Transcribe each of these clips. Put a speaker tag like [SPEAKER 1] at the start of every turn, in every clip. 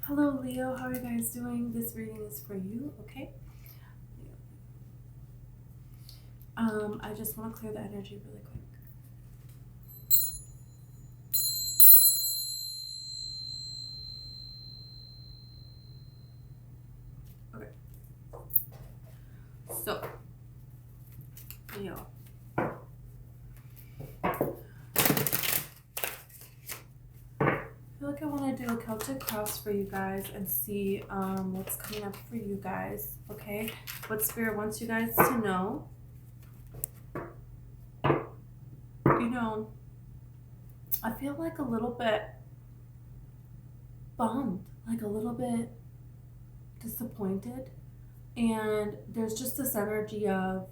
[SPEAKER 1] Hello, Leo. How are you guys doing? This reading is for you, okay? I just want to clear the energy really quick. Okay. So, Leo. I feel like I want to do a Celtic cross for you guys and see what's coming up for you guys, okay? What Spirit wants you guys to know. I feel like a little bit bummed, like a little bit disappointed. And there's just this energy of,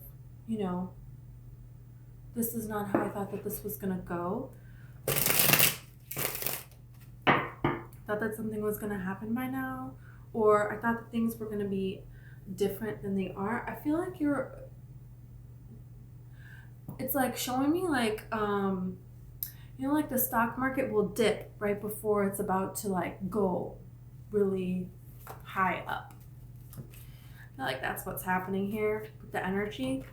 [SPEAKER 1] this is not how I thought that this was going to go. Thought that something was going to happen by now, or I thought that things were going to be different than they are. I feel like it's like showing me like, like the stock market will dip right before it's about to like go really high up. I feel like that's what's happening here with the energy.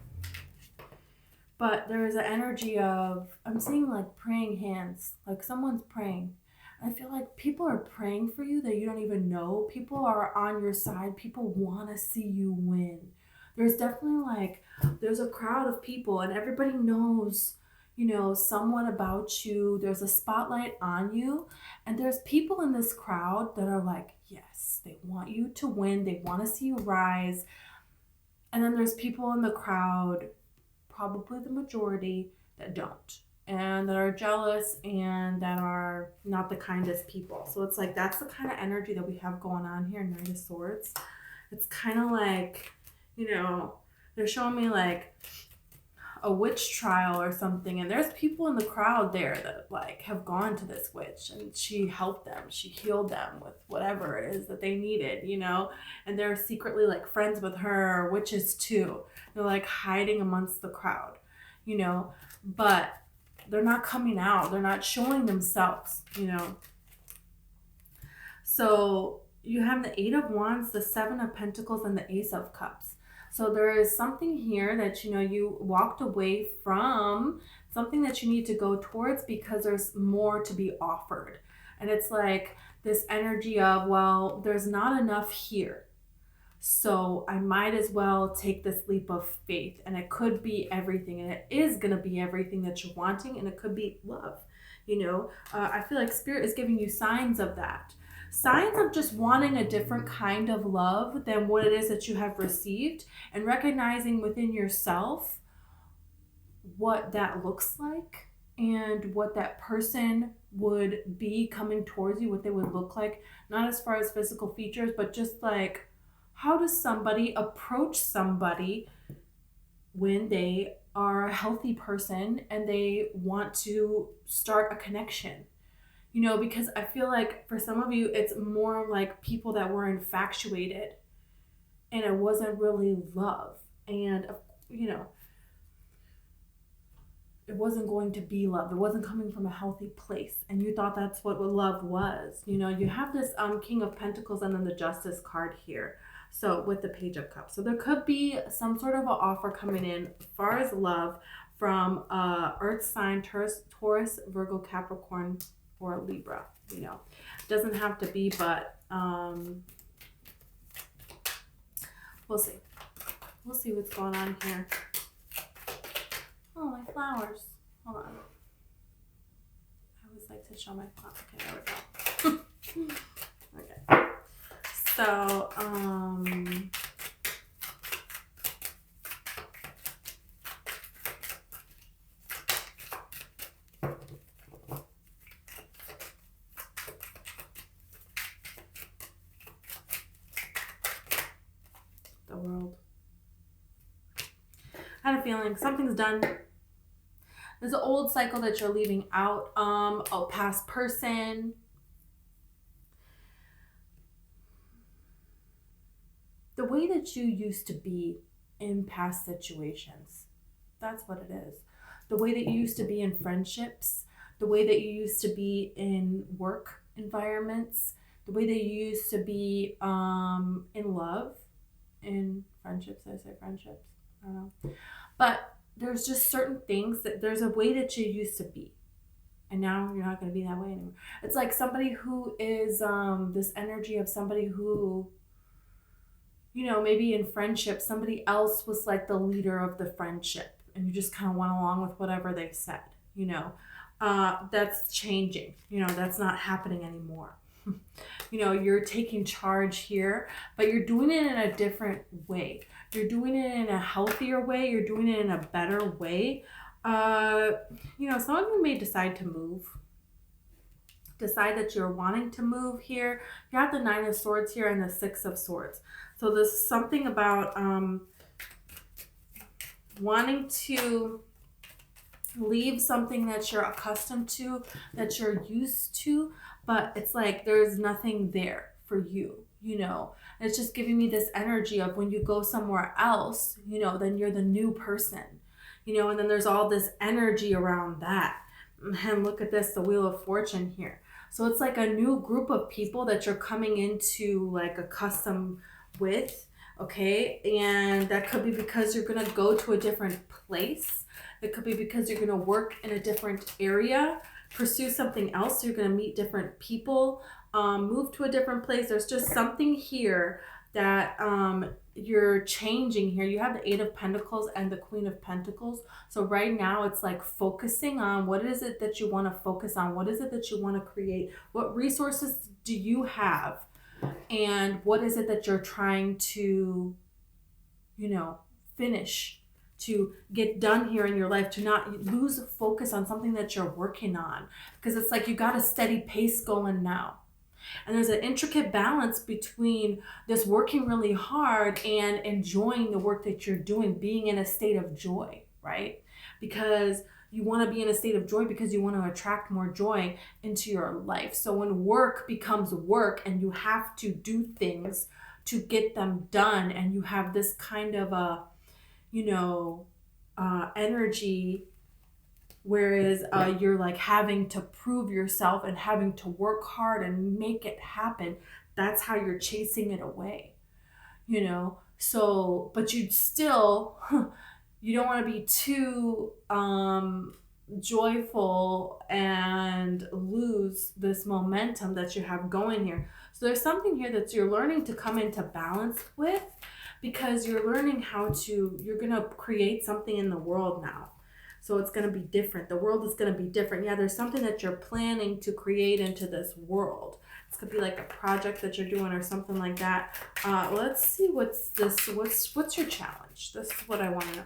[SPEAKER 1] But there is an energy of, I'm seeing like praying hands, like someone's praying. I feel like people are praying for you that you don't even know. People are on your side. People want to see you win. There's definitely like, there's a crowd of people and everybody knows, somewhat about you. There's a spotlight on you. And there's people in this crowd that are like, yes, they want you to win. They want to see you rise. And then there's people in the crowd, probably the majority, that don't, and that are jealous and that are not the kindest people. So it's like that's the kind of energy that we have going on here, Knight of Swords. It's kind of like, they're showing me like a witch trial or something, and there's people in the crowd there that like have gone to this witch and she helped them, she healed them with whatever it is that they needed, and they're secretly like friends with her, or witches too. They're like hiding amongst the crowd, but they're not coming out, they're not showing themselves. So you have the Eight of Wands, the Seven of Pentacles, and the Ace of Cups. So there is something here that, you walked away from, something that you need to go towards because there's more to be offered. And it's like this energy of, well, there's not enough here. So I might as well take this leap of faith, and it could be everything, and it is going to be everything that you're wanting, and it could be love. I feel like Spirit is giving you signs of that. Signs of just wanting a different kind of love than what it is that you have received, and recognizing within yourself what that looks like and what that person would be coming towards you, what they would look like, not as far as physical features, but just like, how does somebody approach somebody when they are a healthy person and they want to start a connection? Because I feel like for some of you, it's more like people that were infatuated and it wasn't really love. And, it wasn't going to be love. It wasn't coming from a healthy place. And you thought that's what love was. You have this King of Pentacles and then the Justice card here. So with the Page of Cups. So there could be some sort of an offer coming in as far as love from Earth sign, Taurus, Virgo, Capricorn, or Libra. Doesn't have to be, but we'll see. We'll see what's going on here. Oh, my flowers. Hold on. I always like to show my flowers. Okay, there we go. Okay. So, the World. I had a feeling something's done. There's an old cycle that you're leaving out. A past person. The way that you used to be in past situations. That's what it is. The way that you used to be in friendships. The way that you used to be in work environments. the way that you used to be in love, in friendships. I say friendships. I don't know. But there's just certain things that there's a way that you used to be. And now you're not going to be that way anymore. It's like somebody who is this energy of somebody who, you know, maybe in friendship, somebody else was like the leader of the friendship and you just kind of went along with whatever they said, you know. That's changing. You know, that's not happening anymore. You know, you're taking charge here, but you're doing it in a different way. You're doing it in a healthier way. You're doing it in a better way. You know, some of you may decide to move. Decide that you're wanting to move here. You have the Nine of Swords here and the Six of Swords. So there's something about wanting to leave something that you're accustomed to, that you're used to, but it's like there's nothing there for you, you know. It's just giving me this energy of when you go somewhere else, you know, then you're the new person, you know, and then there's all this energy around that. And look at this, the Wheel of Fortune here. So it's like a new group of people that you're coming into like a custom with, okay? And that could be because you're going to go to a different place. It could be because you're going to work in a different area, pursue something else. You're going to meet different people, move to a different place. There's just something here that you're changing here. You have the Eight of Pentacles and the Queen of Pentacles. So right now it's like focusing on what is it that you want to focus on? What is it that you want to create? What resources do you have? And what is it that you're trying to, you know, finish, to get done here in your life, to not lose focus on something that you're working on? Because it's like you got a steady pace going now. And there's an intricate balance between this working really hard and enjoying the work that you're doing, being in a state of joy, right? Because you want to be in a state of joy because you want to attract more joy into your life. So when work becomes work and you have to do things to get them done, and you have this kind of a, you know, energy, whereas you're like having to prove yourself and having to work hard and make it happen, that's how you're chasing it away, you know. So but you'd still you don't want to be too joyful and lose this momentum that you have going here. So there's something here that you're learning to come into balance with, because you're learning how to, you're going to create something in the world now. So it's going to be different. The world is going to be different. Yeah, there's something that you're planning to create into this world. This could be like a project that you're doing or something like that. Let's see what's this. What's your challenge? This is what I want to know.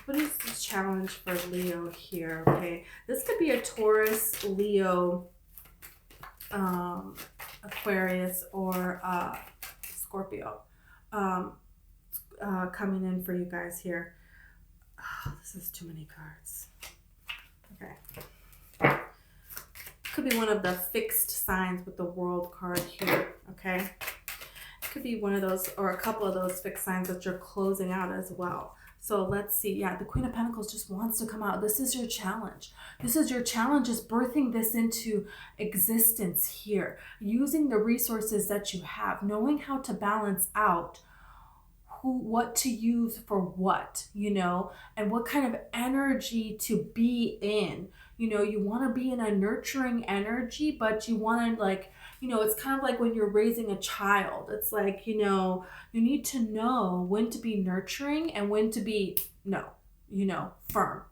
[SPEAKER 1] What is the challenge for Leo here? Okay, this could be a Taurus, Leo, Aquarius, or Scorpio coming in for you guys here. Oh, this is too many cards. Okay. Could be one of the fixed signs with the World card here, okay? It could be one of those, or a couple of those fixed signs that you're closing out as well. So let's see. Yeah, the Queen of Pentacles just wants to come out. This is your challenge. This is your challenge, is birthing this into existence here. Using the resources that you have, knowing how to balance out what to use for what, you know, and what kind of energy to be in. You know, you want to be in a nurturing energy, but you want to, like, you know, it's kind of like when you're raising a child. It's like, you know, you need to know when to be nurturing and when to be, no, you know, firm.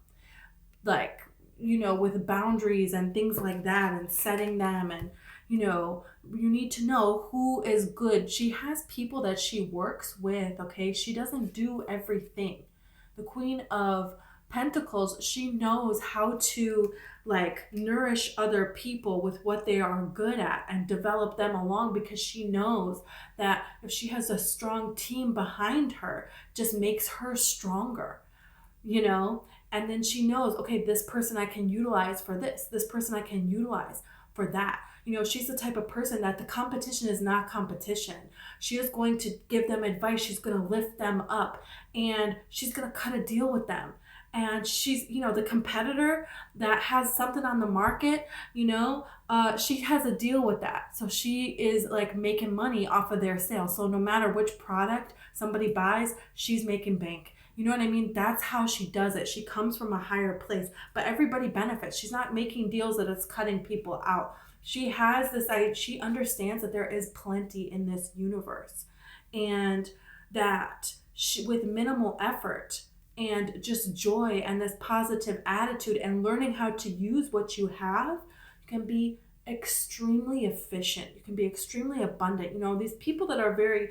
[SPEAKER 1] Like, you know, with boundaries and things like that, and setting them, and, you know, you need to know who is good. She has people that she works with, okay? She doesn't do everything. The Queen of Pentacles, she knows how to, like, nourish other people with what they are good at and develop them along, because she knows that if she has a strong team behind her, just makes her stronger, you know? And then she knows, okay, this person I can utilize for this person I can utilize for that. You know, she's the type of person that the competition is not competition. She is going to give them advice. She's going to lift them up, and she's going to cut a deal with them. and she's, the competitor that has something on the market, she has a deal with that. So she is like making money off of their sales. So no matter which product somebody buys, she's making bank. You know what I mean? That's how she does it. She comes from a higher place, but everybody benefits. She's not making deals that it's cutting people out. She has this idea, she understands that there is plenty in this universe, and that with minimal effort and just joy and this positive attitude and learning how to use what you have, you can be extremely efficient. You can be extremely abundant. These people that are very,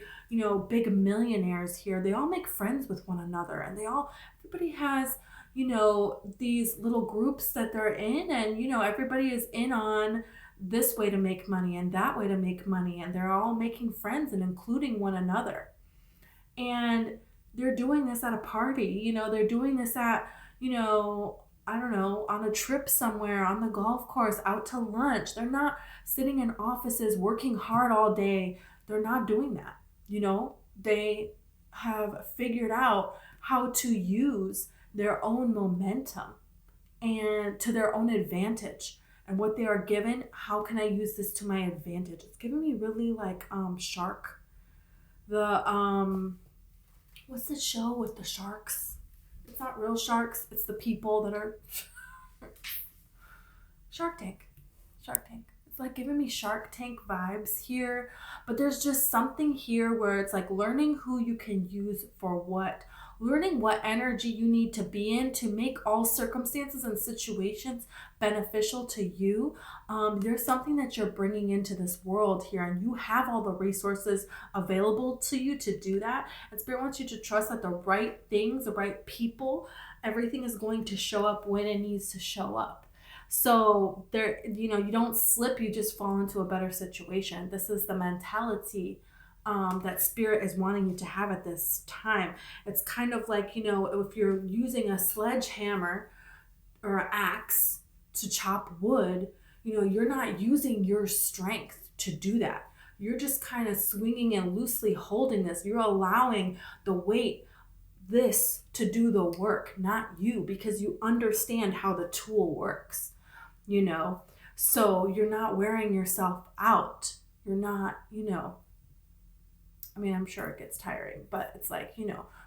[SPEAKER 1] big millionaires here, they all make friends with one another, and everybody has, these little groups that they're in, and, everybody is in on this way to make money and that way to make money, and they're all making friends and including one another. And they're doing this at a party, they're doing this at, I don't know, on a trip somewhere, on the golf course, out to lunch. They're not sitting in offices working hard all day. They're not doing that. They have figured out how to use their own momentum and to their own advantage. And what they are given, how can I use this to my advantage? It's giving me really like Shark. The what's the show with the sharks? It's not real sharks, it's the people that are Shark Tank. It's like giving me Shark Tank vibes here, but there's just something here where it's like learning who you can use for what, learning what energy you need to be in to make all circumstances and situations beneficial to you. There's something that you're bringing into this world here, and you have all the resources available to you to do that. And Spirit wants you to trust that the right things, the right people, everything is going to show up when it needs to show up. So there, you don't slip, you just fall into a better situation. This is the mentality that Spirit is wanting you to have at this time. It's kind of like, if you're using a sledgehammer or an axe to chop wood, you're not using your strength to do that. You're just kind of swinging and loosely holding this. You're allowing the weight, this, to do the work, not you, because you understand how the tool works, So you're not wearing yourself out. You're not, I'm sure it gets tiring, but it's like,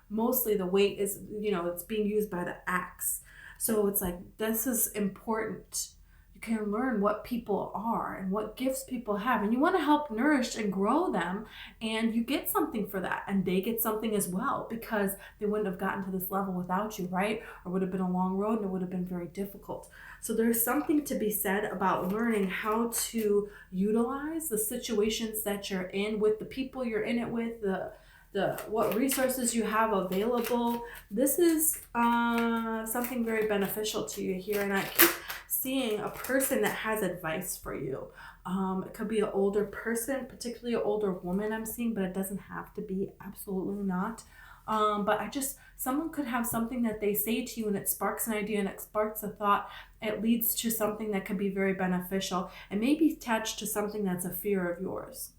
[SPEAKER 1] mostly the weight is, it's being used by the axe. So it's like, this is important. You can learn what people are and what gifts people have, and you want to help nourish and grow them, and you get something for that, and they get something as well, because they wouldn't have gotten to this level without you, right? Or would have been a long road, and it would have been very difficult. So there's something to be said about learning how to utilize the situations that you're in with the people you're in it with, the what resources you have available. This is something very beneficial to you here, and I keep seeing a person that has advice for you. It could be an older person, particularly an older woman I'm seeing, but it doesn't have to be, absolutely not. But someone could have something that they say to you, and it sparks an idea and it sparks a thought. It leads to something that could be very beneficial, and maybe attached to something that's a fear of yours.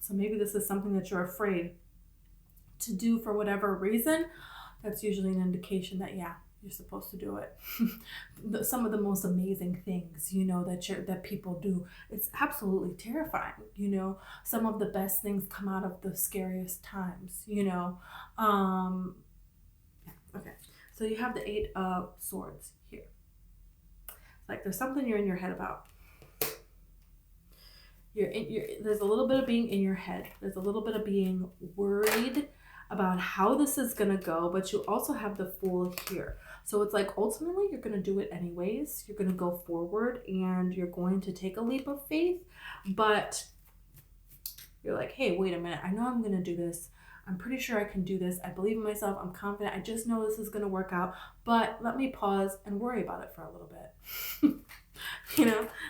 [SPEAKER 1] So maybe this is something that you're afraid to do for whatever reason. That's usually an indication that, yeah, you're supposed to do it. Some of the most amazing things, that people do, it's absolutely terrifying. Some of the best things come out of the scariest times. Okay, so you have the 8 of Swords here. Like there's something you're in your head about. There's a little bit of being in your head. There's a little bit of being worried about how this is going to go, but you also have the Fool here. So it's like ultimately you're going to do it anyways. You're going to go forward and you're going to take a leap of faith, but you're like, hey, wait a minute. I know I'm going to do this. I'm pretty sure I can do this. I believe in myself. I'm confident. I just know this is going to work out, but let me pause and worry about it for a little bit.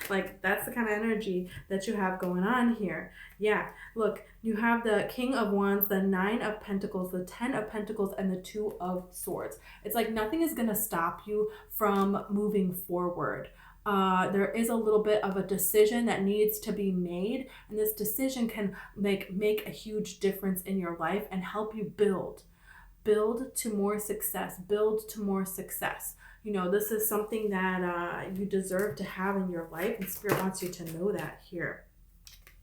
[SPEAKER 1] Like that's the kind of energy that you have going on here. Yeah, look, you have the King of Wands, the 9 of Pentacles, the 10 of Pentacles, and the 2 of Swords. It's like nothing is going to stop you from moving forward. There is a little bit of a decision that needs to be made, and this decision can make a huge difference in your life and help you build build to more success, build to more success. You know, this is something that you deserve to have in your life, and Spirit wants you to know that here.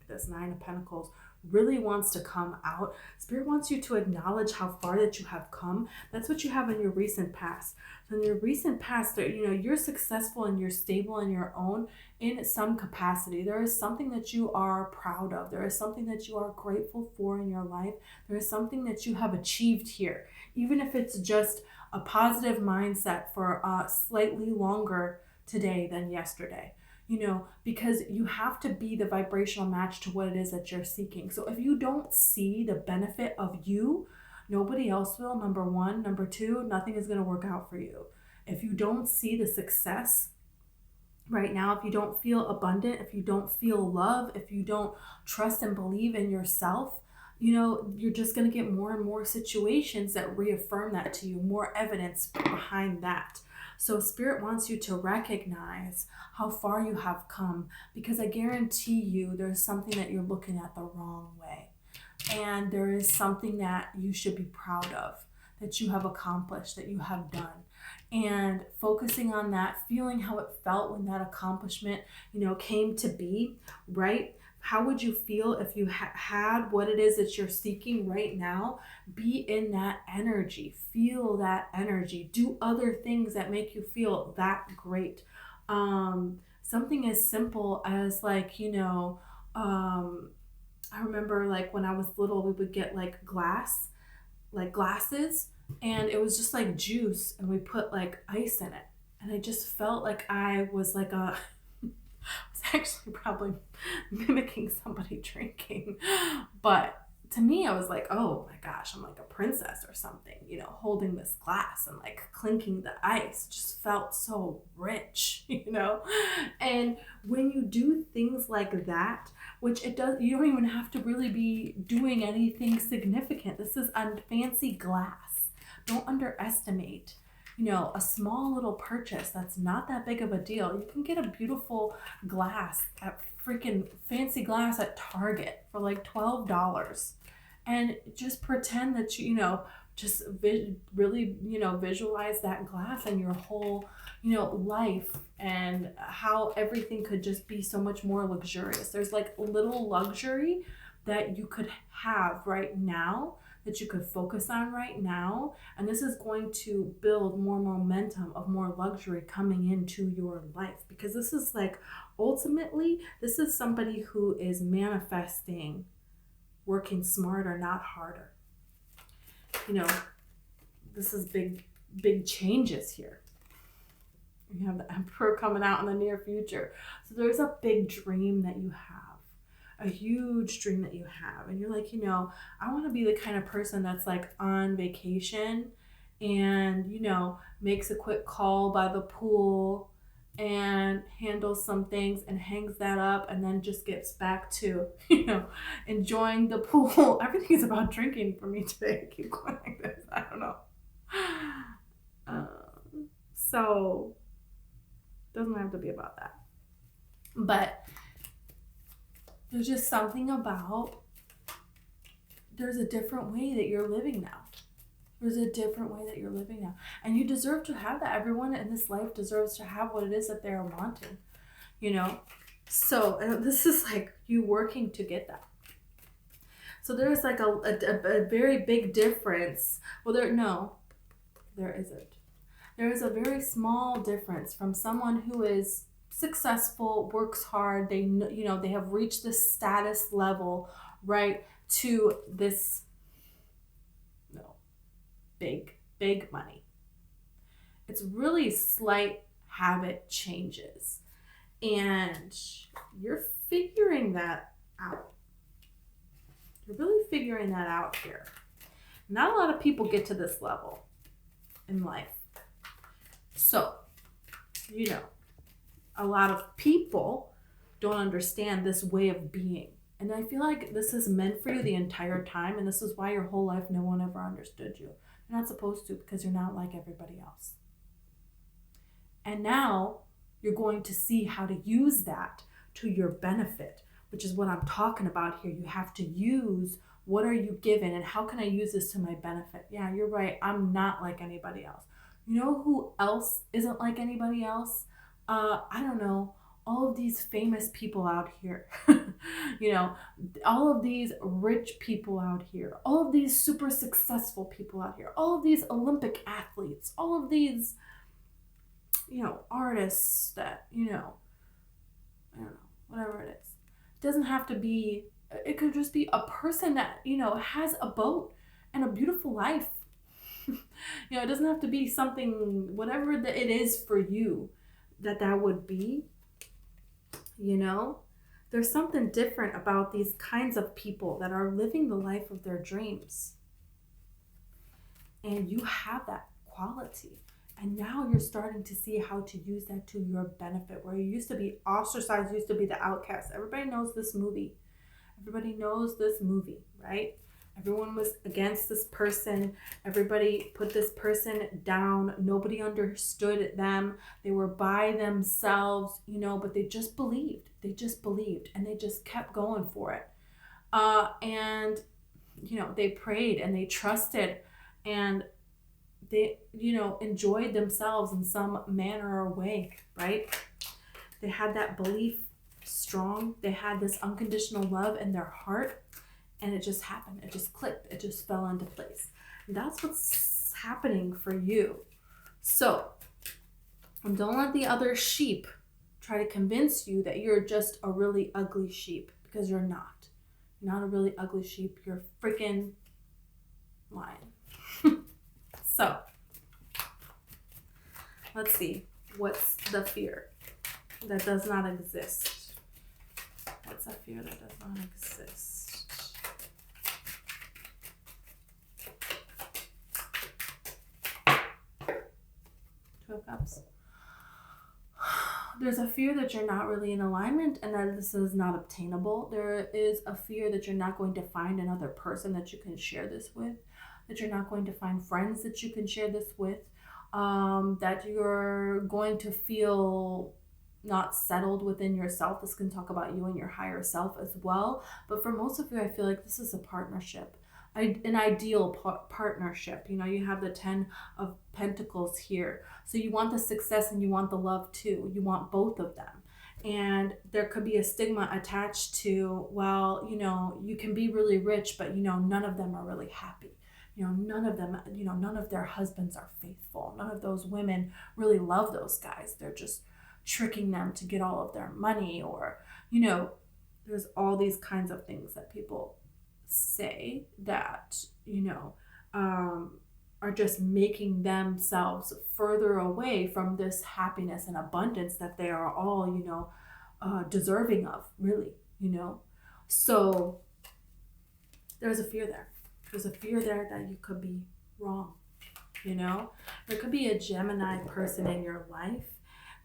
[SPEAKER 1] This Nine of Pentacles really wants to come out. Spirit wants you to acknowledge how far that you have come. That's what you have in your recent past. So in your recent past, you know, you're successful and you're stable in your own, in some capacity. There is something that you are proud of. There is something that you are grateful for in your life. There is something that you have achieved here, even if it's just a positive mindset for slightly longer today than yesterday. You know, because you have to be the vibrational match to what it is that you're seeking. So if you don't see the benefit of you, nobody else will, number one. Number two, nothing is going to work out for you. If you don't see the success right now, if you don't feel abundant, if you don't feel love, if you don't trust and believe in yourself, you know, you're just going to get more and more situations that reaffirm that to you, more evidence behind that. So Spirit wants you to recognize how far you have come, because I guarantee you there's something that you're looking at the wrong way. And there is something that you should be proud of, that you have accomplished, that you have done. And focusing on that, feeling how it felt when that accomplishment, you know, came to be, right? How would you feel if you had what it is that you're seeking right now? Be in that energy. Feel that energy. Do other things that make you feel that great. Something as simple as like, you know, I remember like when I was little, we would get like glasses, and it was just like juice, and we put like ice in it. And I just felt like I was like a... was actually probably mimicking somebody drinking, but to me I was like, oh my gosh, I'm like a princess or something, you know, holding this glass and like clinking the ice. Just felt so rich, you know. And when you do things like that, which it does, you don't even have to really be doing anything significant. This is a fancy glass. Don't underestimate, you know, a small little purchase that's not that big of a deal. You can get a beautiful glass at freaking fancy glass at Target for like $12, and just pretend that you know, just really, you know, visualize that glass and your whole, you know, life, and how everything could just be so much more luxurious. There's like little luxury that you could have right now, that you could focus on right now, and this is going to build more momentum of more luxury coming into your life, because this is like, ultimately, this is somebody who is manifesting working smarter, not harder. You know, this is big changes here. You have the Emperor coming out in the near future, so there's a big dream that you have, a huge dream that you have, and you're like, you know, I want to be the kind of person that's like on vacation and, you know, makes a quick call by the pool and handles some things and hangs that up, and then just gets back to, you know, enjoying the pool. Everything is about drinking for me today. I keep going like this. I don't know. So doesn't have to be about that, but there's just something about, there's a different way that you're living now. There's a different way that you're living now. And you deserve to have that. Everyone in this life deserves to have what it is that they're wanting, you know? So this is like you working to get that. So there's like a very big difference. Well, there isn't. There is a very small difference from someone who is successful, works hard, they, you know, they have reached this status level, right, to this, no, big money. It's really slight habit changes, and you're figuring that out. You're really figuring that out here. Not a lot of people get to this level in life. So, you know, a lot of people don't understand this way of being. And I feel like this is meant for you the entire time, and this is why your whole life no one ever understood you. You're not supposed to, because you're not like everybody else. And now you're going to see how to use that to your benefit, which is what I'm talking about here. You have to use, what are you given and how can I use this to my benefit? Yeah, you're right. I'm not like anybody else. You know who else isn't like anybody else? I don't know. All of these famous people out here, you know, all of these rich people out here, all of these super successful people out here, all of these Olympic athletes, all of these, you know, artists that, you know, I don't know, whatever it is. It doesn't have to be, it could just be a person that, you know, has a boat and a beautiful life. You know, it doesn't have to be something, whatever that it is for you, that would be, you know. There's something different about these kinds of people that are living the life of their dreams. And you have that quality. And now you're starting to see how to use that to your benefit. Where you used to be ostracized, used to be the outcast. Everybody knows this movie. Everybody knows this movie, right? Everyone was against this person. Everybody put this person down. Nobody understood them. They were by themselves, you know, but they just believed. They just believed and they just kept going for it. And, you know, they prayed and they trusted and they, you know, enjoyed themselves in some manner or way, right? They had that belief strong. They had this unconditional love in their heart. And it just happened. It just clicked. It just fell into place. And that's what's happening for you. So, and don't let the other sheep try to convince you that you're just a really ugly sheep, because you're not. You're not a really ugly sheep. You're freaking lying. So, let's see. What's the fear that does not exist? What's a fear that does not exist? 12 Cups. There's a fear that you're not really in alignment and that this is not obtainable. There is a fear that you're not going to find another person that you can share this with, that you're not going to find friends that you can share this with, that you're going to feel not settled within yourself. This can talk about you and your higher self as well. But for most of you, I feel like this is a partnership. An ideal partnership. You know, you have the 10 of Pentacles here. So you want the success and you want the love too. You want both of them. And there could be a stigma attached to, well, you know, you can be really rich, but, you know, none of them are really happy. You know, none of them, you know, none of their husbands are faithful. None of those women really love those guys. They're just tricking them to get all of their money, or, you know, there's all these kinds of things that people say that, you know, are just making themselves further away from this happiness and abundance that they are all, you know, deserving of, really, you know. So there's a fear there. There's a fear there that you could be wrong, you know. There could be a Gemini person in your life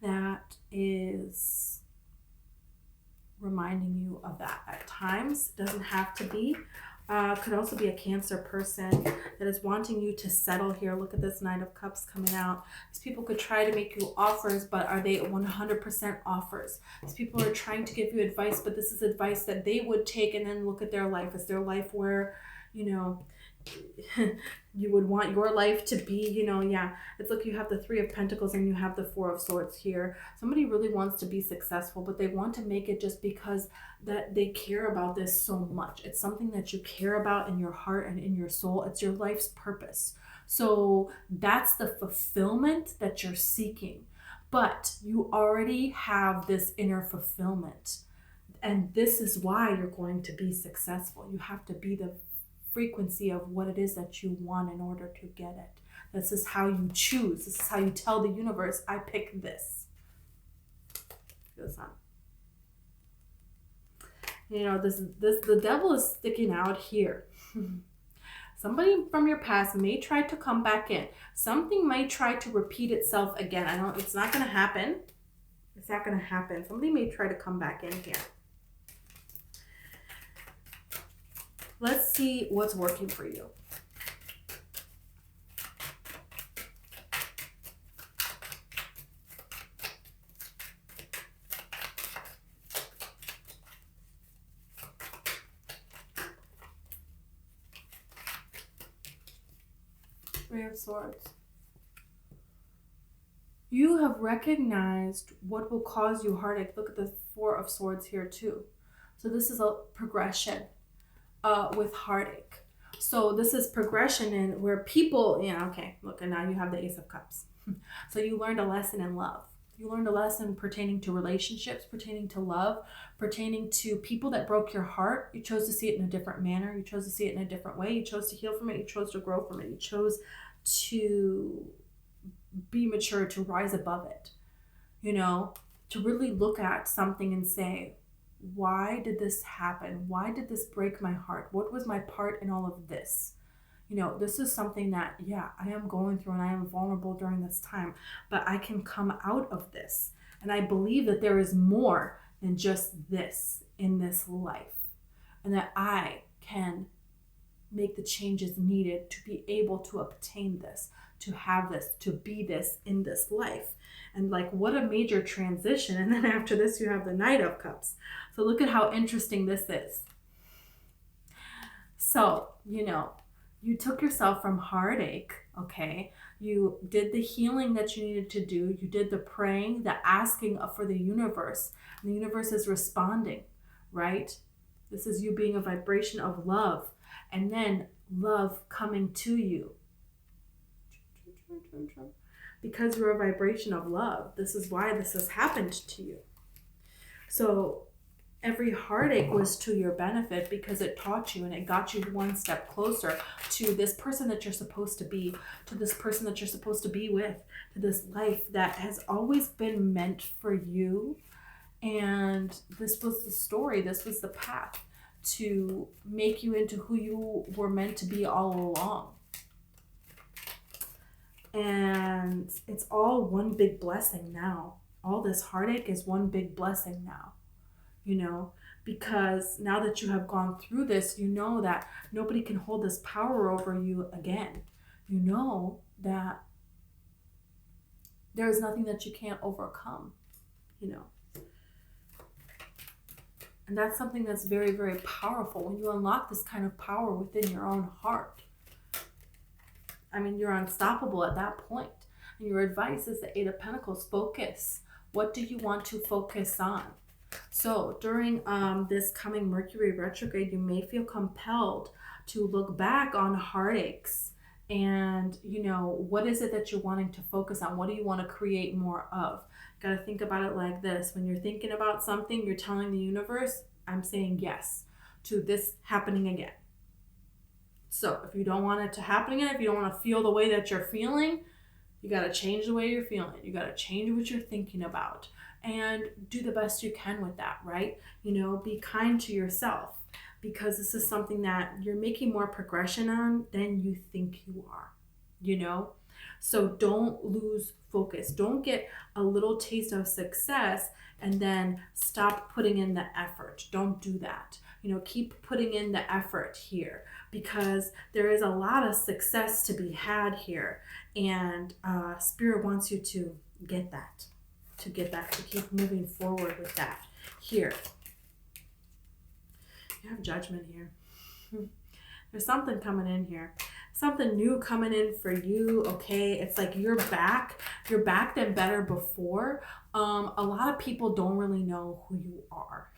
[SPEAKER 1] that is reminding you of that at times. Doesn't have to be. Could also be a Cancer person that is wanting you to settle here. Look at this Knight of Cups coming out. These people could try to make you offers, but are they 100% offers? These people are trying to give you advice, but this is advice that they would take and then look at their life. Is their life where, you know, you would want your life to be, you know. Yeah, it's like you have the 3 of Pentacles and you have the 4 of Swords here. Somebody really wants to be successful, but they want to make it just because that they care about this so much. It's something that you care about in your heart and in your soul. It's your life's purpose. So that's the fulfillment that you're seeking. But you already have this inner fulfillment. And this is why you're going to be successful. You have to be the frequency of what it is that you want in order to get it. This is how you choose. This is how you tell the universe, I pick this. This one. You know, the devil is sticking out here. Somebody from your past may try to come back in. Something may try to repeat itself again. It's not going to happen. It's not going to happen. Somebody may try to come back in here. Let's see what's working for you. Three of Swords. You have recognized what will cause you heartache. Look at the Four of Swords here too. So this is a progression with heartache. So this is progression in where people, yeah, okay, look, and now you have the Ace of Cups. So you learned a lesson in love. You learned a lesson pertaining to relationships, pertaining to love, pertaining to people that broke your heart. You chose to see it in a different manner. You chose to see it in a different way. You chose to heal from it. You chose to grow from it. You chose to be mature, to rise above it, you know, to really look at something and say, why did this happen? Why did this break my heart? What was my part in all of this? You know, this is something that, yeah, I am going through and I am vulnerable during this time, but I can come out of this. And I believe that there is more than just this in this life, and that I can make the changes needed to be able to obtain this, to have this, to be this in this life. And like, what a major transition. And then after this, you have the Knight of Cups. So look at how interesting this is. So, you know, you took yourself from heartache, okay? You did the healing that you needed to do. You did the praying, the asking for the universe. And the universe is responding, right? This is you being a vibration of love. And then love coming to you. Because you're a vibration of love. This is why this has happened to you. So every heartache was to your benefit because it taught you and it got you one step closer to this person that you're supposed to be, to this person that you're supposed to be with, to this life that has always been meant for you. And this was the story, this was the path to make you into who you were meant to be all along. And it's all one big blessing now. All this heartache is one big blessing now, you know, because now that you have gone through this, you know that nobody can hold this power over you again. You know that there is nothing that you can't overcome, you know. And that's something that's very, very powerful when you unlock this kind of power within your own heart. I mean, you're unstoppable at that point. And your advice is the Eight of Pentacles. Focus. What do you want to focus on? So during this coming Mercury retrograde, you may feel compelled to look back on heartaches. And, you know, what is it that you're wanting to focus on? What do you want to create more of? Got to think about it like this. When you're thinking about something, you're telling the universe, I'm saying yes to this happening again. So if you don't want it to happen again, if you don't want to feel the way that you're feeling, you got to change the way you're feeling. You got to change what you're thinking about and do the best you can with that, right? You know, be kind to yourself because this is something that you're making more progression on than you think you are, you know? So don't lose focus. Don't get a little taste of success and then stop putting in the effort. Don't do that. You know, keep putting in the effort here because there is a lot of success to be had here. And Spirit wants you to get that, to keep moving forward with that. Here, you have Judgment here. There's something coming in here. Something new coming in for you, okay? It's like you're back than better before. A lot of people don't really know who you are.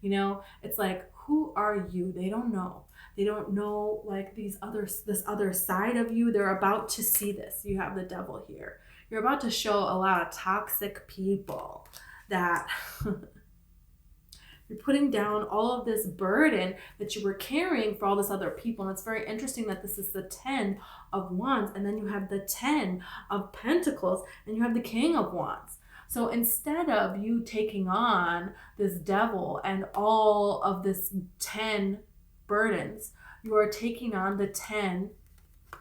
[SPEAKER 1] You know, it's like, who are you? They don't know. They don't know like this other side of you. They're about to see this. You have the Devil here. You're about to show a lot of toxic people that you're putting down all of this burden that you were carrying for all this other people. And it's very interesting that this is the 10 of Wands, and then you have the 10 of Pentacles, and you have the King of Wands. So instead of you taking on this devil and all of this 10 burdens, you are taking on the 10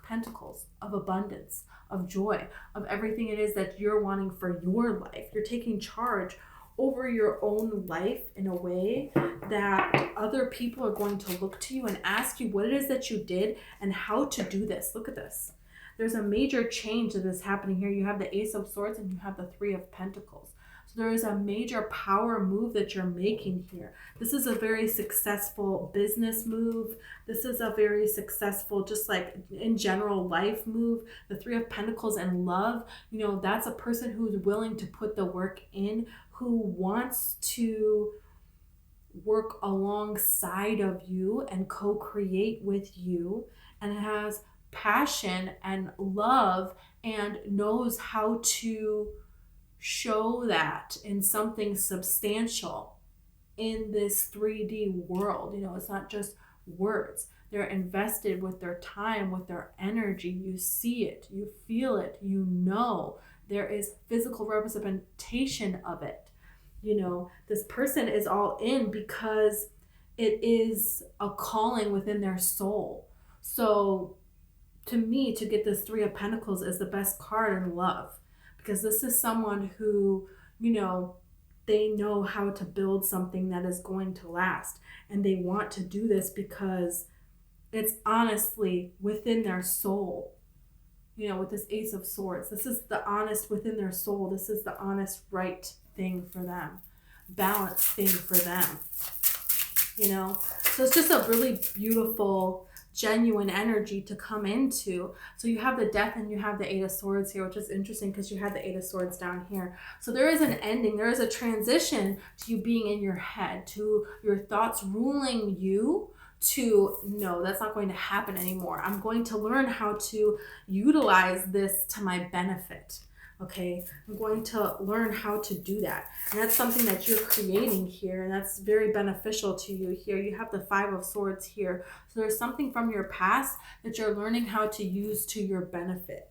[SPEAKER 1] pentacles of abundance, of joy, of everything it is that you're wanting for your life. You're taking charge over your own life in a way that other people are going to look to you and ask you what it is that you did and how to do this. Look at this. There's a major change that is happening here. You have the Ace of Swords and you have the Three of Pentacles. So there is a major power move that you're making here. This is a very successful business move. This is a very successful, just like in general life move. The Three of Pentacles and love, you know, that's a person who's willing to put the work in, who wants to work alongside of you and co-create with you, and has passion and love and knows how to show that in something substantial in this 3D world. You know, it's not just words. They're invested with their time, with their energy. You see it, you feel it, you know. There is physical representation of it. You know, this person is all in because it is a calling within their soul. So to me, to get this Three of Pentacles is the best card in love, because this is someone who, you know, they know how to build something that is going to last, and they want to do this because it's honestly within their soul. You know, with this Ace of Swords, this is the honest within their soul. This is the honest, right thing for them, balanced thing for them, you know. So it's just a really beautiful, genuine energy to come into. So you have the Death and you have the Eight of Swords here, which is interesting because you had the Eight of Swords down here. So there is an ending, there is a transition to you being in your head, to your thoughts ruling you, to no, that's not going to happen anymore. I'm going to learn how to utilize this to my benefit. Okay, I'm going to learn how to do that. And that's something that you're creating here, and that's very beneficial to you here. You have the Five of Swords here. So there's something from your past that you're learning how to use to your benefit.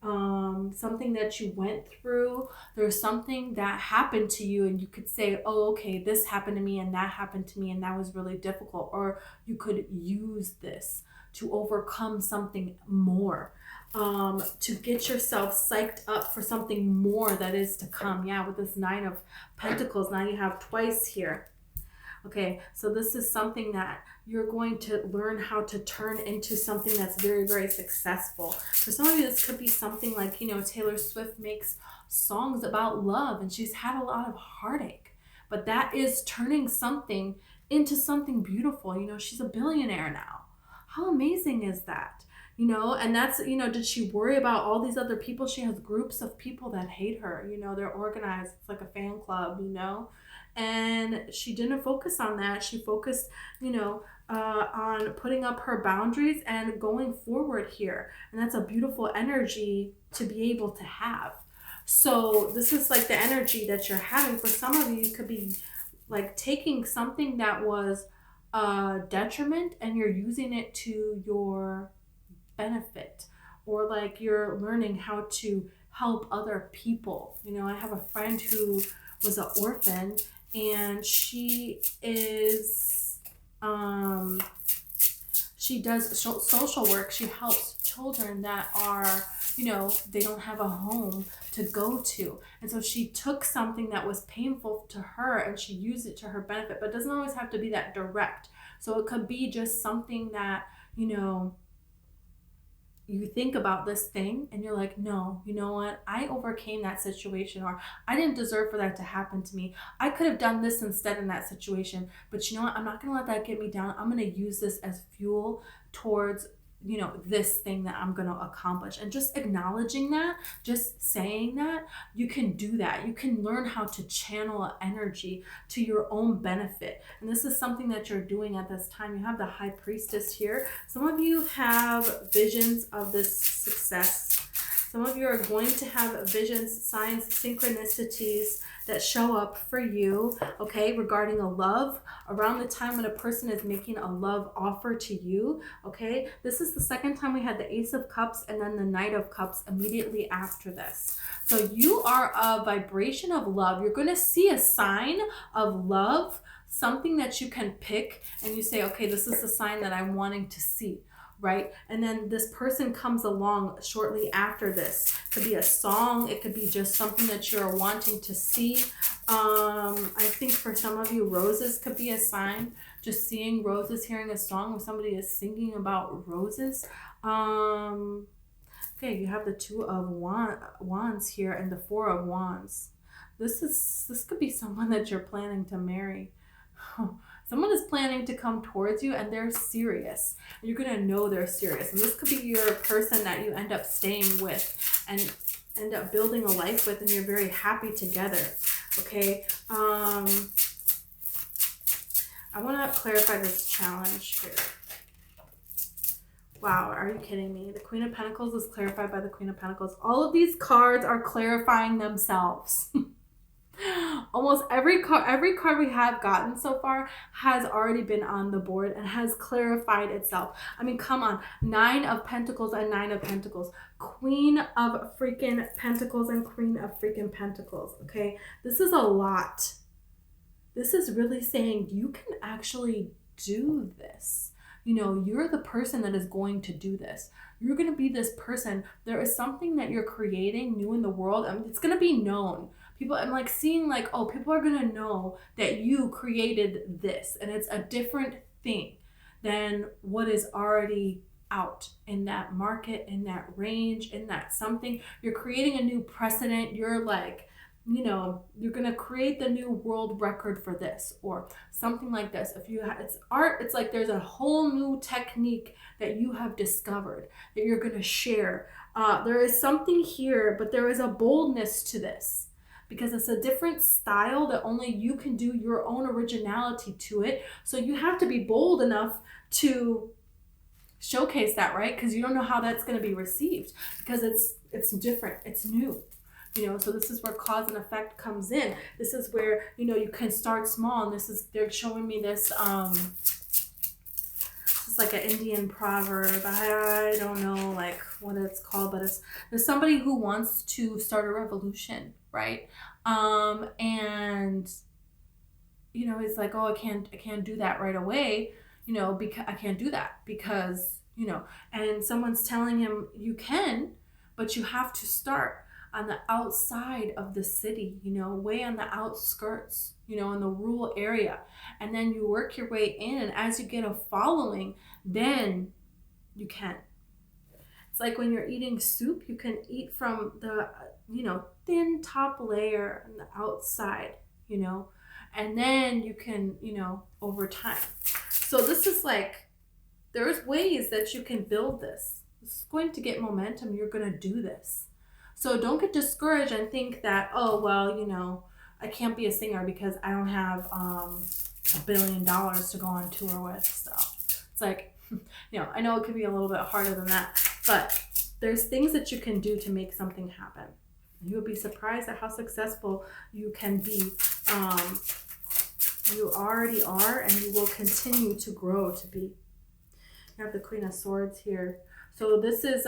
[SPEAKER 1] Something that you went through, there's something that happened to you, and you could say, oh, okay, this happened to me and that happened to me and that was really difficult. Or you could use this to overcome something more. To get yourself psyched up for something more that is to come. Yeah, with this Nine of Pentacles, now you have twice here. Okay, so this is something that you're going to learn how to turn into something that's very, very successful. For some of you, this could be something like, you know, Taylor Swift makes songs about love and she's had a lot of heartache, but that is turning something into something beautiful. You know, she's a billionaire now. How amazing is that? You know, and that's, you know, did she worry about all these other people? She has groups of people that hate her, you know, they're organized. It's like a fan club, you know, and she didn't focus on that. She focused, you know, on putting up her boundaries and going forward here. And that's a beautiful energy to be able to have. So this is like the energy that you're having. For some of you, you could be like taking something that was a detriment and you're using it to your benefit, or like you're learning how to help other people. You know, I have a friend who was an orphan, and she is she does social work. She helps children that are, you know, they don't have a home to go to, and so she took something that was painful to her and she used it to her benefit. But it doesn't always have to be that direct. So it could be just something that, you know, you think about this thing and you're like, no, you know what? I overcame that situation, or I didn't deserve for that to happen to me. I could have done this instead in that situation, but you know what? I'm not going to let that get me down. I'm going to use this as fuel towards, you know, this thing that I'm going to accomplish. And just acknowledging that, just saying that, you can do that. You can learn how to channel energy to your own benefit. And this is something that you're doing at this time. You have the High Priestess here. Some of you have visions of this success. Some of you are going to have visions, signs, synchronicities that show up for you, okay, regarding a love, around the time when a person is making a love offer to you, okay? This is the second time we had the Ace of Cups and then the Knight of Cups immediately after this. So you are a vibration of love. You're going to see a sign of love, something that you can pick, and you say, okay, this is the sign that I'm wanting to see. Right? And then this person comes along shortly after this. It could be a song. It could be just something that you're wanting to see. I think for some of you, roses could be a sign. Just seeing roses, hearing a song where somebody is singing about roses. Okay, you have the Two of Wands here and the Four of Wands. This could be someone that you're planning to marry. Someone is planning to come towards you and they're serious. You're going to know they're serious. And this could be your person that you end up staying with and end up building a life with, and you're very happy together. Okay. I want to clarify this challenge here. Wow, are you kidding me? The Queen of Pentacles is clarified by the Queen of Pentacles. All of these cards are clarifying themselves. Almost every card we have gotten so far has already been on the board and has clarified itself. I mean, come on. 9 of Pentacles and 9 of Pentacles. Queen of freaking Pentacles and Queen of freaking Pentacles. Okay, this is a lot. This is really saying you can actually do this. You know, you're the person that is going to do this. You're going to be this person. There is something that you're creating new in the world. I mean, it's going to be known. People, I'm like seeing like, oh, people are going to know that you created this, and it's a different thing than what is already out in that market, in that range, in that something. You're creating a new precedent. You're like, you know, you're going to create the new world record for this or something like this. If you it's art, it's like there's a whole new technique that you have discovered that you're going to share. There is something here, but there is a boldness to this, because it's a different style that only you can do your own originality to it. So you have to be bold enough to showcase that, right? Because you don't know how that's going to be received, because it's different, it's new. You know, so this is where cause and effect comes in. This is where, you know, you can start small. And this is, they're showing me this, it's like an Indian proverb. I don't know like what it's called, but there's somebody who wants to start a revolution, right? And, you know, it's like, oh, I can't do that right away, you know, because I can't do that because, you know, and someone's telling him you can, but you have to start on the outside of the city, you know, way on the outskirts, you know, in the rural area. And then you work your way in, and as you get a following, then you can. It's like when you're eating soup, you can eat from the, you know, thin top layer on the outside, you know, and then you can, you know, over time. So this is like, there's ways that you can build this. This is going to get momentum. You're going to do this. So don't get discouraged and think that, oh, well, you know, I can't be a singer because I don't have $1 billion to go on tour with. So it's like, you know, I know it could be a little bit harder than that, but there's things that you can do to make something happen. You would be surprised at how successful you can be. You already are, and you will continue to grow to be. You have the Queen of Swords here. So this is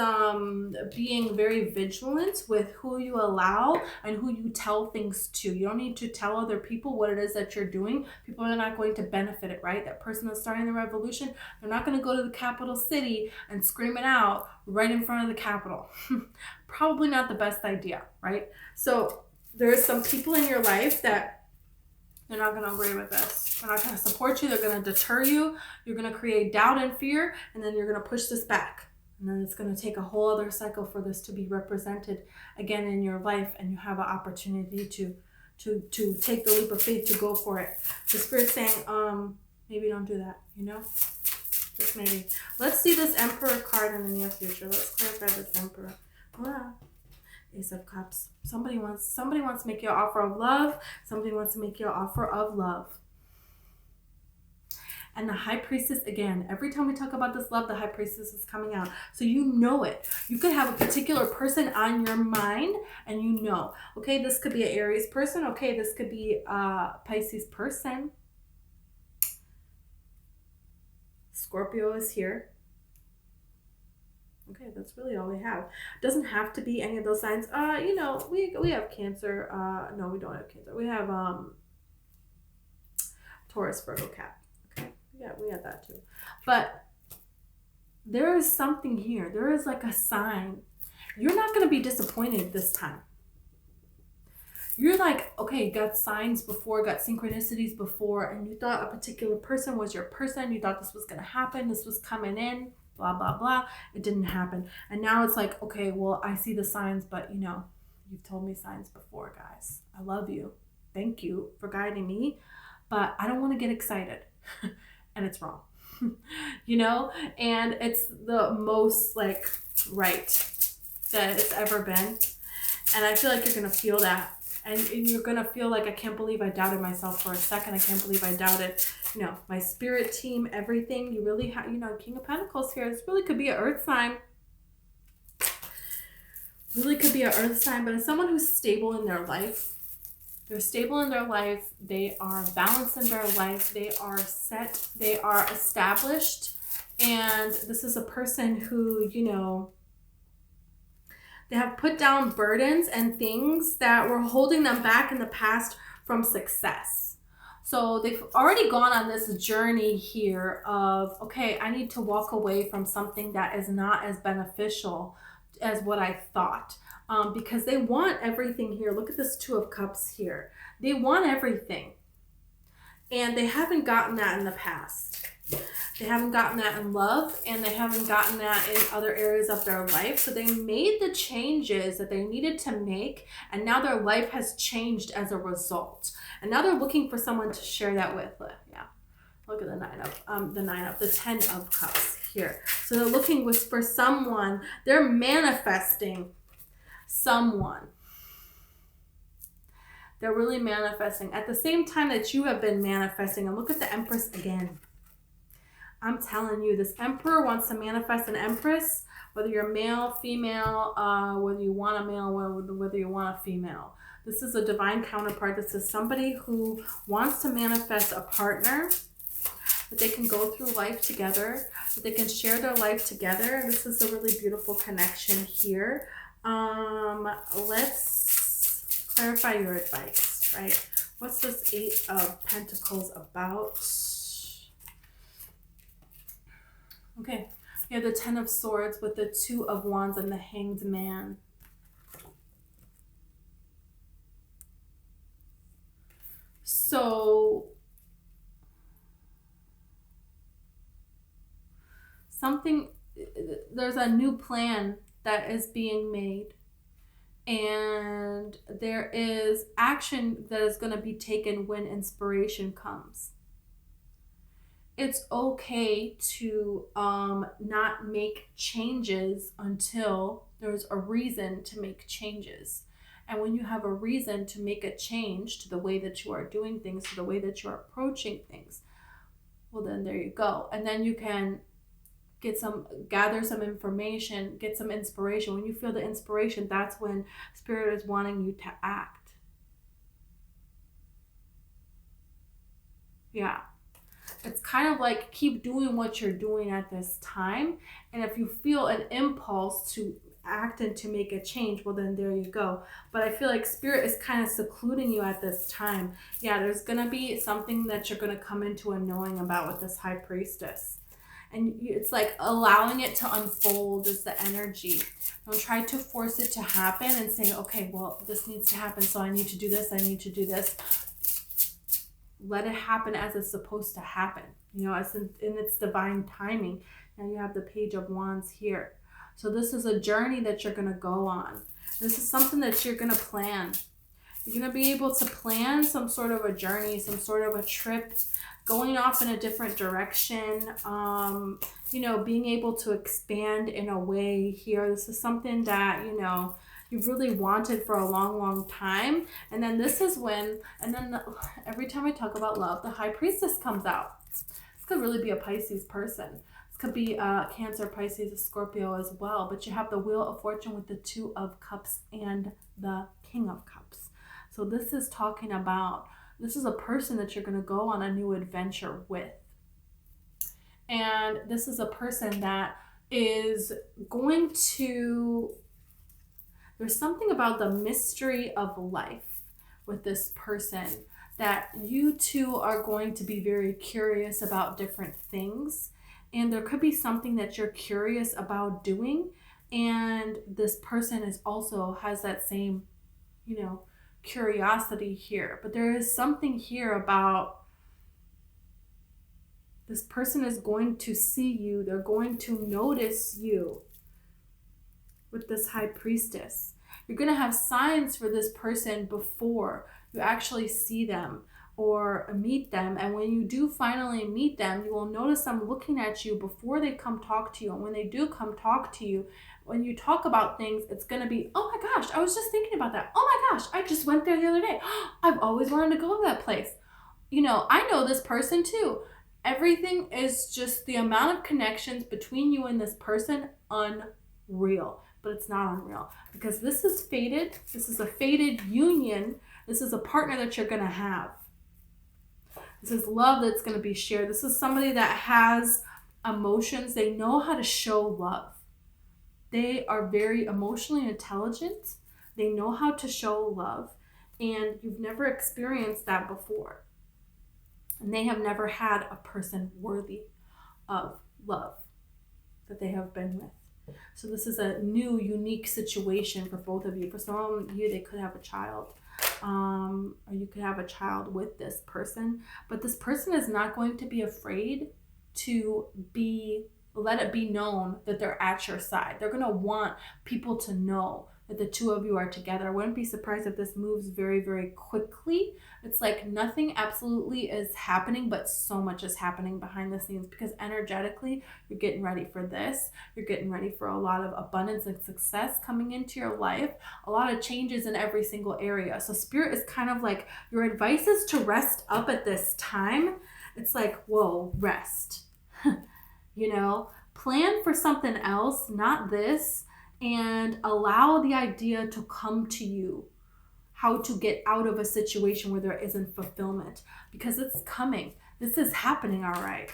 [SPEAKER 1] being very vigilant with who you allow and who you tell things to. You don't need to tell other people what it is that you're doing. People are not going to benefit it, right? That person that's starting the revolution, they're not going to go to the capital city and scream it out right in front of the Capitol. Probably not the best idea, right? So there's some people in your life that they're not going to agree with this. They're not going to support you. They're going to deter you. You're going to create doubt and fear, and then you're going to push this back. And then it's going to take a whole other cycle for this to be represented again in your life, and you have an opportunity to take the leap of faith, to go for it. The Spirit's saying, maybe don't do that, you know? Just maybe. Let's see this Emperor card in the near future. Let's clarify this Emperor. Ace of Cups. Somebody wants to make you an offer of love. Somebody wants to make you an offer of love. And the High Priestess, again, every time we talk about this love, the High Priestess is coming out. So you know it. You could have a particular person on your mind, and you know. Okay, this could be an Aries person. Okay, this could be a Pisces person. Scorpio is here. Okay, that's really all we have. It doesn't have to be any of those signs. You know, we have Cancer. No, we don't have Cancer. We have Taurus, Virgo, Cap. Yeah, we have that too. But there is something here. There is like a sign. You're not going to be disappointed this time. You're like, okay, got signs before, got synchronicities before, and you thought a particular person was your person. You thought this was going to happen. This was coming in, blah, blah, blah. It didn't happen. And now it's like, okay, well, I see the signs, but you know, You've told me signs before, guys. I love you. Thank you for guiding me, but I don't want to get excited. And it's wrong. You know? And it's the most like right that it's ever been. And I feel like you're going to feel that. And you're going to feel like, I can't believe I doubted myself for a second. I can't believe I doubted, you know, my spirit team, everything. You really have, you know, King of Pentacles here. This really could be an earth sign. Really could be an earth sign, but it's someone who's stable in their life. They're stable in their life. They are balanced in their life. They are set. They are established. And this is a person who, you know, they have put down burdens and things that were holding them back in the past from success. So they've already gone on this journey here of, okay, I need to walk away from something that is not as beneficial as what I thought. Because they want everything here. Look at this Two of Cups here. They want everything. And they haven't gotten that in the past. They haven't gotten that in love, and they haven't gotten that in other areas of their life. So they made the changes that they needed to make, and now their life has changed as a result. And now they're looking for someone to share that with. Yeah, look at the 10 of Cups here. So they're looking for someone. They're manifesting someone. They're really manifesting at the same time that you have been manifesting. And look at the Empress again. I'm telling you, this Emperor wants to manifest an Empress, whether you're male, female, whether you want a male, whether you want a female. This is a divine counterpart. This is somebody who wants to manifest a partner, that they can go through life together, that they can share their life together. This is a really beautiful connection here. Let's clarify your advice, right? What's this 8 of Pentacles about? Okay, you have the 10 of Swords with the 2 of Wands and the Hanged Man. So there's a new plan that is being made, and there is action that is going to be taken when inspiration comes. It's okay to not make changes until there's a reason to make changes. And when you have a reason to make a change to the way that you are doing things, to the way that you are approaching things, well, then there you go. And then you can gather some information, get some inspiration. When you feel the inspiration, that's when Spirit is wanting you to act. Yeah. It's kind of like, keep doing what you're doing at this time. And if you feel an impulse to act and to make a change, well, then there you go. But I feel like Spirit is kind of secluding you at this time. Yeah, there's going to be something that you're going to come into a knowing about with this High Priestess. And it's like allowing it to unfold is the energy. Don't try to force it to happen and say, okay, well, this needs to happen, so I need to do this, I need to do this. Let it happen as it's supposed to happen, you know, as in its divine timing. Now you have the Page of Wands here. So this is a journey that you're going to go on. This is something that you're going to plan. You're going to be able to plan some sort of a journey, some sort of a trip, going off in a different direction, you know, being able to expand in a way here. This is something that, you know, you've really wanted for a long, long time. And then this is when, and then every time I talk about love, the High Priestess comes out. This could really be a Pisces person. This could be a Cancer, Pisces, a Scorpio as well. But you have the Wheel of Fortune with the 2 of Cups and the King of Cups. So this is talking about, this is a person that you're going to go on a new adventure with. And this is a person that is going to, there's something about the mystery of life with this person that you two are going to be very curious about different things. And there could be something that you're curious about doing. And this person is also has that same, you know, curiosity here. But there is something here about this person is going to see you. They're going to notice you with this High Priestess. You're going to have signs for this person before you actually see them or meet them. And when you do finally meet them, you will notice them looking at you before they come talk to you. And when they do come talk to you, when you talk about things, it's going to be, oh my gosh, I was just thinking about that. Oh my gosh, I just went there the other day. I've always wanted to go to that place. You know, I know this person too. Everything is just the amount of connections between you and this person, unreal. But it's not unreal because this is fated. This is a fated union. This is a partner that you're going to have. This is love that's going to be shared. This is somebody that has emotions. They know how to show love. They are very emotionally intelligent. They know how to show love. And you've never experienced that before. And they have never had a person worthy of love that they have been with. So this is a new, unique situation for both of you. For some of you, they could have a child. Or you could have a child with this person. But this person is not going to be afraid to let it be known that they're at your side. They're going to want people to know that the two of you are together. I wouldn't be surprised if this moves very, very quickly. It's like nothing absolutely is happening, but so much is happening behind the scenes because energetically, you're getting ready for this. You're getting ready for a lot of abundance and success coming into your life, a lot of changes in every single area. So Spirit is kind of like, your advice is to rest up at this time. It's like, whoa, rest. You know, plan for something else, not this, and allow the idea to come to you, how to get out of a situation where there isn't fulfillment, because it's coming. This is happening, all right.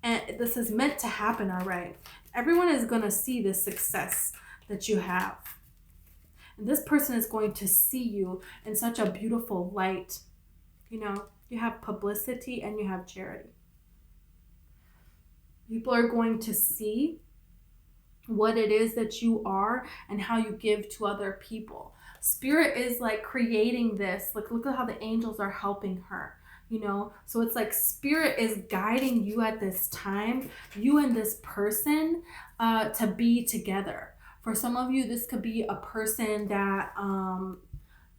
[SPEAKER 1] And this is meant to happen, all right. Everyone is going to see the success that you have. And this person is going to see you in such a beautiful light. You know, you have publicity and you have charity. People are going to see what it is that you are and how you give to other people. Spirit is like creating this. Like, look at how the angels are helping her, you know? So it's like Spirit is guiding you at this time, you and this person, to be together. For some of you, this could be a person that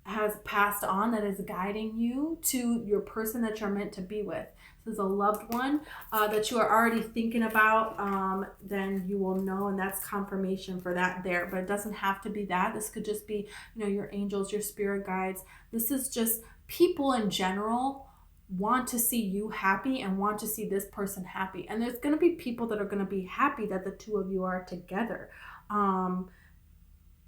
[SPEAKER 1] has passed on that is guiding you to your person that you're meant to be with. This is a loved one that you are already thinking about, then you will know, and that's confirmation for that there. But it doesn't have to be that. This could just be, you know, your angels, your spirit guides. This is just people in general want to see you happy and want to see this person happy. And there's going to be people that are going to be happy that the two of you are together.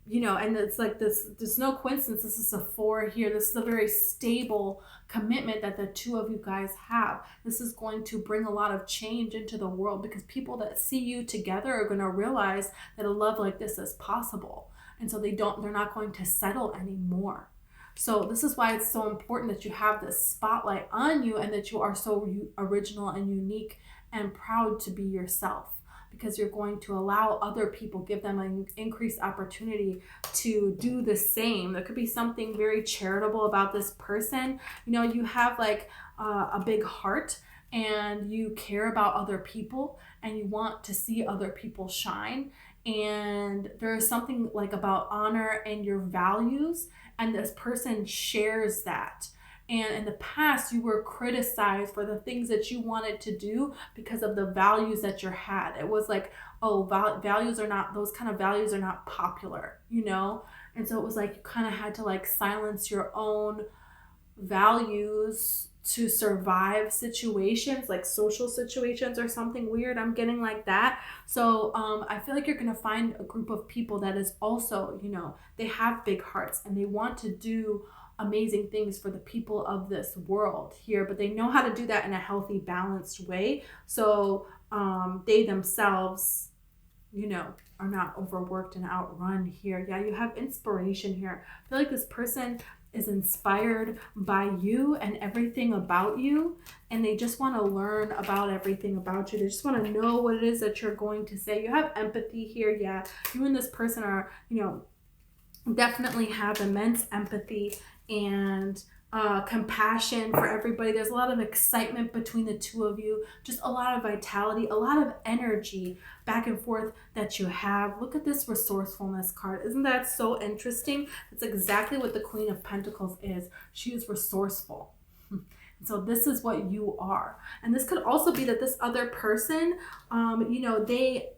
[SPEAKER 1] You know, and it's like this, there's no coincidence. This is a 4 here. This is a very stable commitment that the two of you guys have. This is going to bring a lot of change into the world because people that see you together are going to realize that a love like this is possible. And so they're not going to settle anymore. So this is why it's so important that you have this spotlight on you and that you are so original and unique and proud to be yourself. Because you're going to allow other people, give them an increased opportunity to do the same. There could be something very charitable about this person. You know, you have like a big heart and you care about other people and you want to see other people shine. And there is something like about honor and your values, and this person shares that. And in the past, you were criticized for the things that you wanted to do because of the values that you had. It was like, oh, values are not, those kind of values are not popular, you know? And so it was like you kind of had to like silence your own values to survive situations, like social situations or something weird. I'm getting like that. So I feel like you're going to find a group of people that is also, you know, they have big hearts and they want to do amazing things for the people of this world here, but they know how to do that in a healthy, balanced way. So they themselves, you know, are not overworked and outrun here. Yeah, you have inspiration here. I feel like this person is inspired by you and everything about you, and they just want to learn about everything about you. They just want to know what it is that you're going to say. You have empathy here. Yeah, you and this person are, you know, definitely have immense empathy and compassion for everybody. There's a lot of excitement between the two of you, just a lot of vitality, a lot of energy back and forth that you have. Look at this resourcefulness card. Isn't that so interesting? It's exactly what the Queen of Pentacles is. She is resourceful. So this is what you are. And this could also be that this other person, you know, they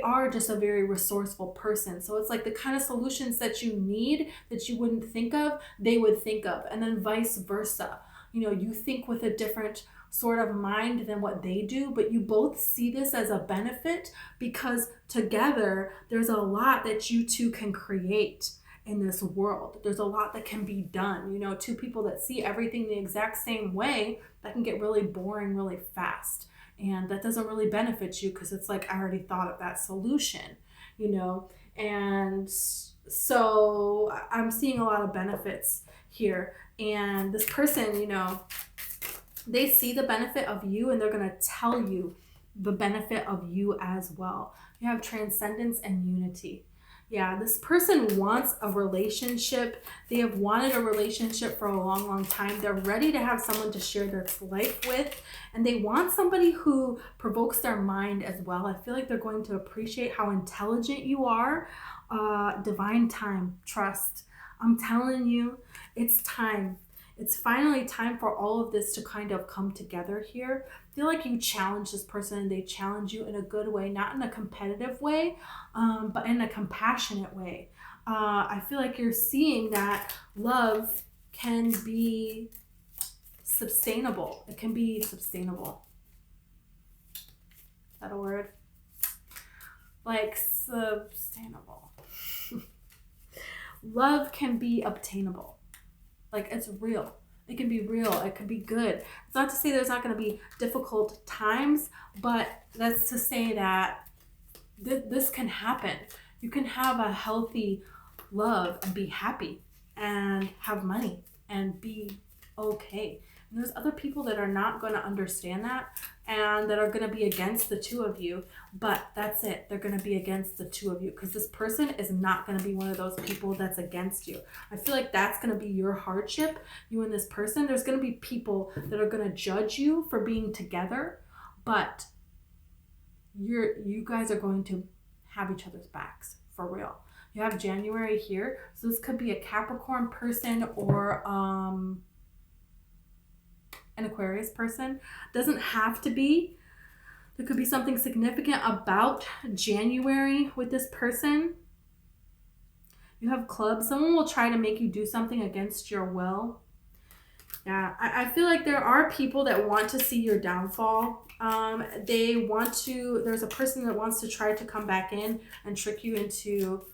[SPEAKER 1] are just a very resourceful person. So it's like the kind of solutions that you need that you wouldn't think of, they would think of. And then vice versa. You know, you think with a different sort of mind than what they do, but you both see this as a benefit because together there's a lot that you two can create in this world. There's a lot that can be done. You know, two people that see everything the exact same way, that can get really boring really fast. And that doesn't really benefit you because it's like, I already thought of that solution, you know? And so I'm seeing a lot of benefits here. And this person, you know, they see the benefit of you and they're going to tell you the benefit of you as well. You have transcendence and unity. Yeah, this person wants a relationship. They have wanted a relationship for a long, long time. They're ready to have someone to share their life with. And they want somebody who provokes their mind as well. I feel like they're going to appreciate how intelligent you are. Divine time, trust. I'm telling you, it's time. It's finally time for all of this to kind of come together here. I feel like you challenge this person and they challenge you in a good way, not in a competitive way, but in a compassionate way. I feel like you're seeing that love can be sustainable. It can be sustainable. Is that a word? Like sustainable. Love can be obtainable. Like, it's real. It can be real. It can be good. It's not to say there's not going to be difficult times, but that's to say that this can happen. You can have a healthy love and be happy and have money and be okay. And there's other people that are not going to understand that and that are going to be against the two of you, but that's it. They're going to be against the two of you because this person is not going to be one of those people that's against you. I feel like that's going to be your hardship, you and this person. There's going to be people that are going to judge you for being together, but you guys are going to have each other's backs for real. You have January here, so this could be a Capricorn person or an Aquarius person. Doesn't have to be. There could be something significant about January with this person. You have clubs. Someone will try to make you do something against your will. Yeah, I feel like there are people that want to see your downfall. There's a person that wants to try to come back in and trick you into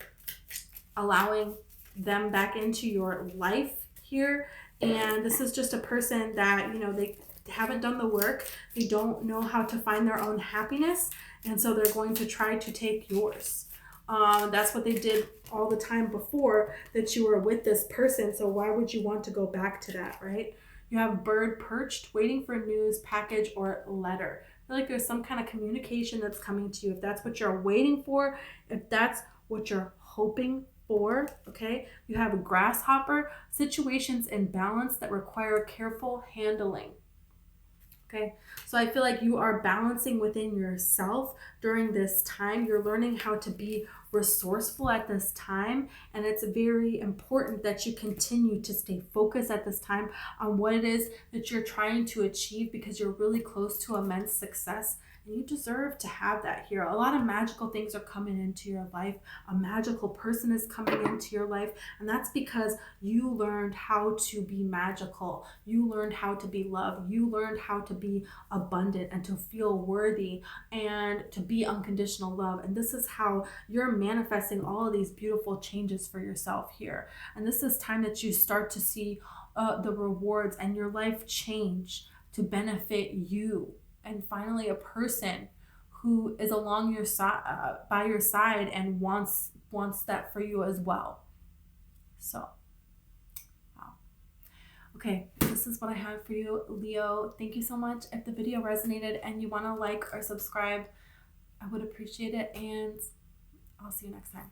[SPEAKER 1] allowing them back into your life here. And this is just a person that, you know, they haven't done the work. They don't know how to find their own happiness. And so they're going to try to take yours. That's what they did all the time before that you were with this person. So why would you want to go back to that, right? You have bird perched, waiting for news, package, or letter. I feel like there's some kind of communication that's coming to you. If that's what you're waiting for, if that's what you're hoping for, okay? You have a grasshopper, situations in balance that require careful handling. Okay, so I feel like you are balancing within yourself during this time. You're learning how to be resourceful at this time, and it's very important that you continue to stay focused at this time on what it is that you're trying to achieve, because you're really close to immense success. And you deserve to have that here. A lot of magical things are coming into your life. A magical person is coming into your life. And that's because you learned how to be magical. You learned how to be loved. You learned how to be abundant and to feel worthy and to be unconditional love. And this is how you're manifesting all of these beautiful changes for yourself here. And this is time that you start to see the rewards and your life change to benefit you. And finally, a person who is along your side, by your side, and wants that for you as well. So, wow. Okay, this is what I have for you, Leo. Thank you so much. If the video resonated and you want to like or subscribe, I would appreciate it. And I'll see you next time.